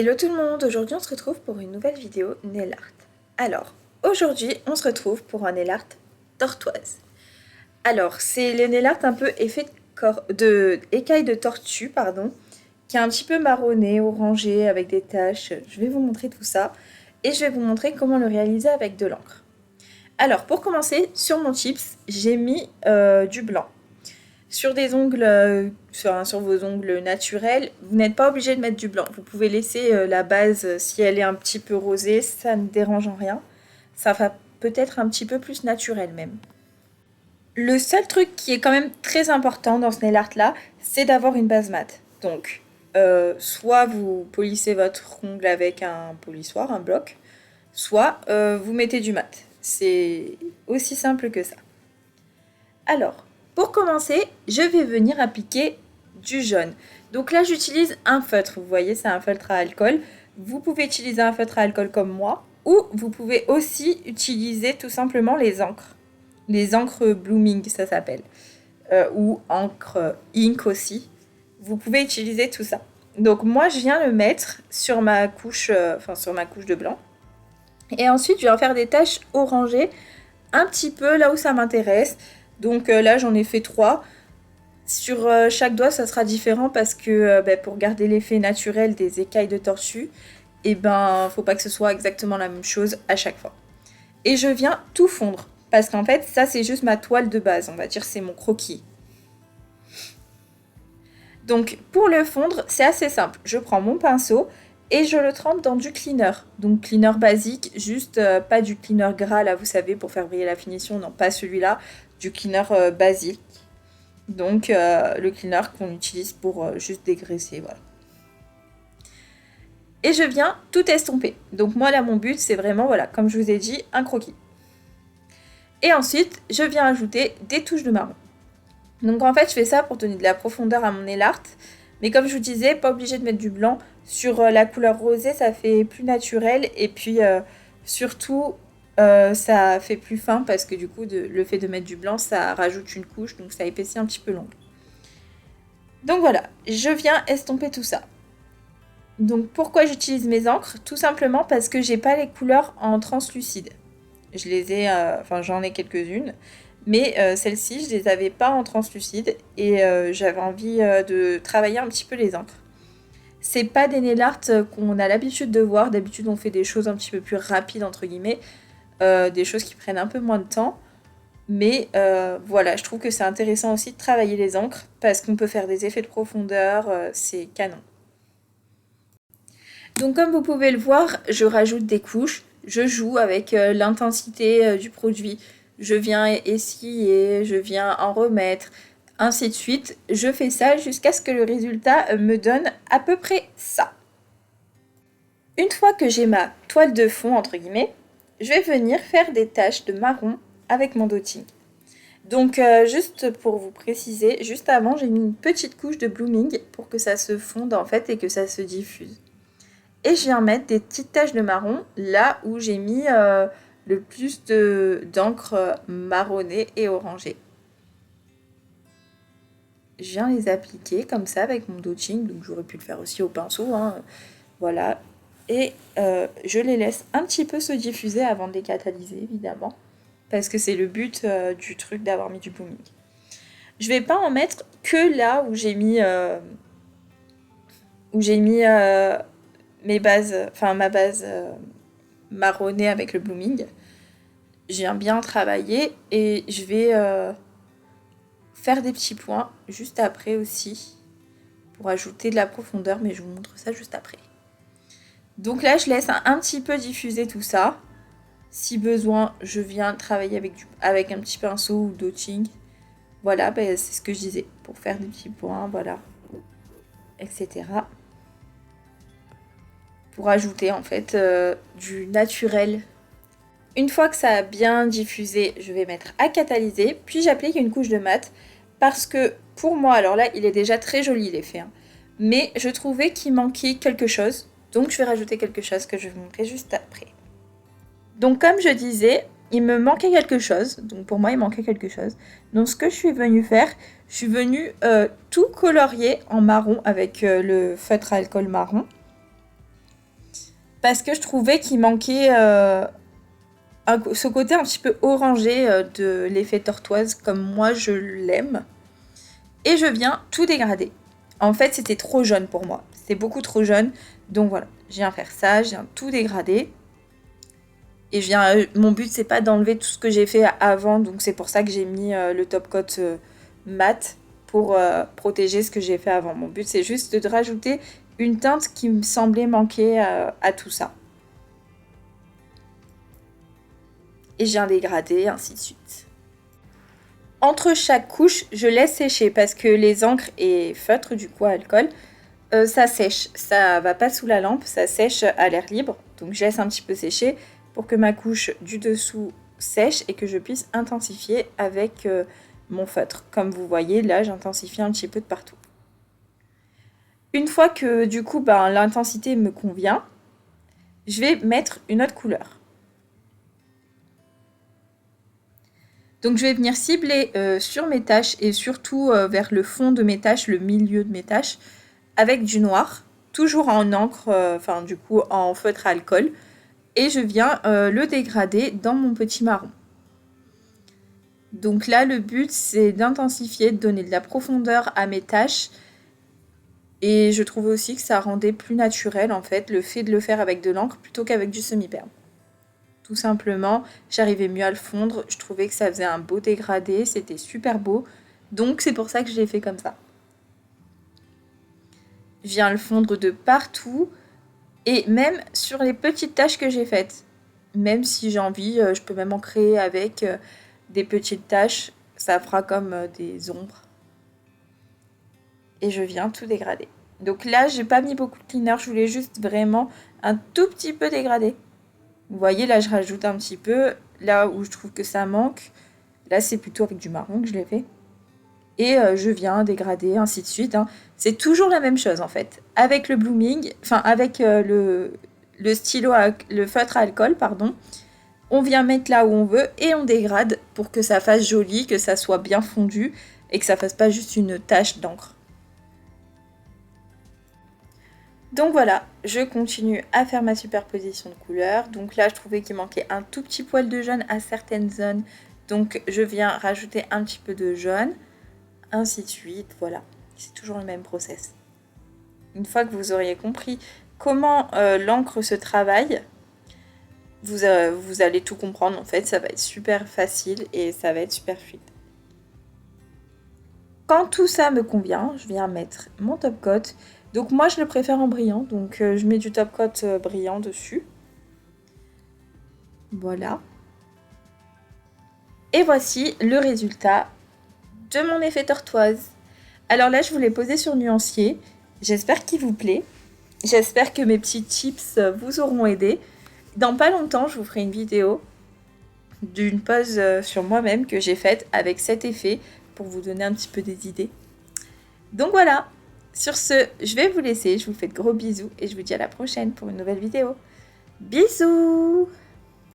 Hello tout le monde, aujourd'hui on se retrouve pour une nouvelle vidéo nail art. Alors, aujourd'hui on se retrouve pour un nail art tortoise. Alors, c'est le nail art un peu effet de écaille de tortue, qui est un petit peu marronné, orangé, avec des taches. Je vais vous montrer tout ça et je vais vous montrer comment le réaliser avec de l'encre. Alors, pour commencer, sur mon chips, j'ai mis du blanc. Sur des ongles, sur vos ongles naturels, vous n'êtes pas obligé de mettre du blanc. Vous pouvez laisser la base, si elle est un petit peu rosée, ça ne dérange en rien. Ça va peut-être un petit peu plus naturel même. Le seul truc qui est quand même très important dans ce nail art là, c'est d'avoir une base mat. Donc, soit vous polissez votre ongle avec un polissoir, un bloc, soit vous mettez du mat. C'est aussi simple que ça. Alors, pour commencer, je vais venir appliquer du jaune. Donc là, j'utilise un feutre. Vous voyez, c'est un feutre à alcool. Vous pouvez utiliser un feutre à alcool comme moi, ou vous pouvez aussi utiliser tout simplement les encres. Les encres blooming, ça s'appelle. Ou encre ink aussi. Vous pouvez utiliser tout ça. Donc moi, je viens le mettre sur ma couche, sur ma couche de blanc. Et ensuite, je vais en faire des taches orangées un petit peu là où ça m'intéresse. Donc là, j'en ai fait 3. Sur chaque doigt, ça sera différent parce que pour garder l'effet naturel des écailles de tortue, faut pas que ce soit exactement la même chose à chaque fois. Et je viens tout fondre parce qu'en fait, ça c'est juste ma toile de base, on va dire c'est mon croquis. Donc pour le fondre, c'est assez simple. Je prends mon pinceau et je le trempe dans du cleaner. Donc cleaner basique, juste pas du cleaner gras là, vous savez, pour faire briller la finition, non pas celui-là, du cleaner basique. Donc le cleaner qu'on utilise pour juste dégraisser, voilà. Et je viens tout estomper. Donc moi là mon but c'est vraiment, voilà, comme je vous ai dit, un croquis. Et ensuite je viens ajouter des touches de marron. Donc en fait je fais ça pour donner de la profondeur à mon nail art. Mais comme je vous disais, pas obligé de mettre du blanc. Sur la couleur rosée ça fait plus naturel. Et puis surtout ça fait plus fin parce que du coup le fait de mettre du blanc ça rajoute une couche. Donc ça épaissit un petit peu l'ongle. Donc voilà, je viens estomper tout ça. Donc pourquoi j'utilise mes encres? Tout simplement parce que j'ai pas les couleurs en translucide. Je les ai, j'en ai quelques-unes, mais celles-ci je les avais pas en translucide et j'avais envie de travailler un petit peu les encres. C'est pas des nail art qu'on a l'habitude de voir. D'habitude on fait des choses un petit peu plus rapides entre guillemets, des choses qui prennent un peu moins de temps. Mais voilà, je trouve que c'est intéressant aussi de travailler les encres parce qu'on peut faire des effets de profondeur, c'est canon. Donc comme vous pouvez le voir, je rajoute des couches, je joue avec l'intensité du produit, je viens essuyer, je viens en remettre, ainsi de suite. Je fais ça jusqu'à ce que le résultat me donne à peu près ça. Une fois que j'ai ma toile de fond, entre guillemets, je vais venir faire des taches de marron avec mon dotting. Donc juste pour vous préciser, juste avant j'ai mis une petite couche de blooming pour que ça se fonde en fait et que ça se diffuse. Et je viens mettre des petites taches de marron là où j'ai mis le plus d'encre marronnée et orangée. Je viens les appliquer comme ça avec mon dotting, donc j'aurais pu le faire aussi au pinceau, hein. Voilà. Et je les laisse un petit peu se diffuser avant de les catalyser évidemment, parce que c'est le but du truc d'avoir mis du blooming. Je vais pas en mettre que là où j'ai mis ma base marronnée avec le blooming. Je viens bien travailler et je vais faire des petits points juste après aussi pour ajouter de la profondeur, mais je vous montre ça juste après. Donc là, je laisse un petit peu diffuser tout ça. Si besoin, je viens travailler avec un petit pinceau ou dotting. Voilà, c'est ce que je disais, pour faire des petits points, voilà, etc. Pour ajouter en fait du naturel. Une fois que ça a bien diffusé, je vais mettre à catalyser, puis j'applique une couche de mat parce que pour moi, alors là il est déjà très joli l'effet, hein, mais je trouvais qu'il manquait quelque chose, donc je vais rajouter quelque chose que je vais vous montrer juste après. Donc comme je disais, il me manquait quelque chose, donc pour moi il manquait quelque chose. Donc ce que je suis venue faire, je suis venue tout colorier en marron avec le feutre à alcool marron. parce que je trouvais qu'il manquait ce côté un petit peu orangé de l'effet tortoise comme moi je l'aime. Et je viens tout dégrader. En fait, c'était trop jaune pour moi. C'était beaucoup trop jaune. Donc voilà, je viens faire ça, je viens tout dégrader. Et mon but, c'est pas d'enlever tout ce que j'ai fait avant. Donc c'est pour ça que j'ai mis le top coat mat pour protéger ce que j'ai fait avant. Mon but, c'est juste de rajouter une teinte qui me semblait manquer à tout ça. Et je viens dégrader, ainsi de suite. Entre chaque couche, je laisse sécher parce que les encres et feutres, du coup, alcool, ça sèche. Ça va pas sous la lampe, ça sèche à l'air libre. Donc je laisse un petit peu sécher pour que ma couche du dessous sèche et que je puisse intensifier avec mon feutre. Comme vous voyez, là, j'intensifie un petit peu de partout. Une fois que, du coup, l'intensité me convient, je vais mettre une autre couleur. Donc je vais venir cibler sur mes taches et surtout vers le fond de mes taches, le milieu de mes taches, avec du noir, toujours en encre, du coup en feutre à alcool. Et je viens le dégrader dans mon petit marron. Donc là, le but, c'est d'intensifier, de donner de la profondeur à mes taches. Et je trouvais aussi que ça rendait plus naturel, en fait, le fait de le faire avec de l'encre plutôt qu'avec du semi-perme. Tout simplement, j'arrivais mieux à le fondre. Je trouvais que ça faisait un beau dégradé, c'était super beau. Donc c'est pour ça que je l'ai fait comme ça. Je viens le fondre de partout et même sur les petites taches que j'ai faites. Même si j'ai envie, je peux même en créer avec des petites taches. Ça fera comme des ombres. Et je viens tout dégrader. Donc là, j'ai pas mis beaucoup de cleaner, je voulais juste vraiment un tout petit peu dégrader. Vous voyez, là, je rajoute un petit peu. Là où je trouve que ça manque, là, c'est plutôt avec du marron que je l'ai fait. Et je viens dégrader, ainsi de suite. Hein. C'est toujours la même chose, en fait. Avec le blooming, avec le stylo, le feutre à alcool, pardon. On vient mettre là où on veut et on dégrade pour que ça fasse joli, que ça soit bien fondu et que ça fasse pas juste une tache d'encre. Donc voilà, je continue à faire ma superposition de couleurs. Donc là, je trouvais qu'il manquait un tout petit poil de jaune à certaines zones. Donc je viens rajouter un petit peu de jaune, ainsi de suite. Voilà, c'est toujours le même process. Une fois que vous auriez compris comment l'encre se travaille, vous allez tout comprendre en fait. Ça va être super facile et ça va être super fluide. Quand tout ça me convient, je viens mettre mon top coat. Donc moi je le préfère en brillant, donc je mets du top coat brillant dessus. Voilà. Et voici le résultat de mon effet tortoise. Alors là je vous l'ai posé sur nuancier, j'espère qu'il vous plaît. J'espère que mes petits tips vous auront aidé. Dans pas longtemps je vous ferai une vidéo d'une pose sur moi-même que j'ai faite avec cet effet pour vous donner un petit peu des idées. Donc voilà. Sur ce, je vais vous laisser, je vous fais de gros bisous et je vous dis à la prochaine pour une nouvelle vidéo. Bisous!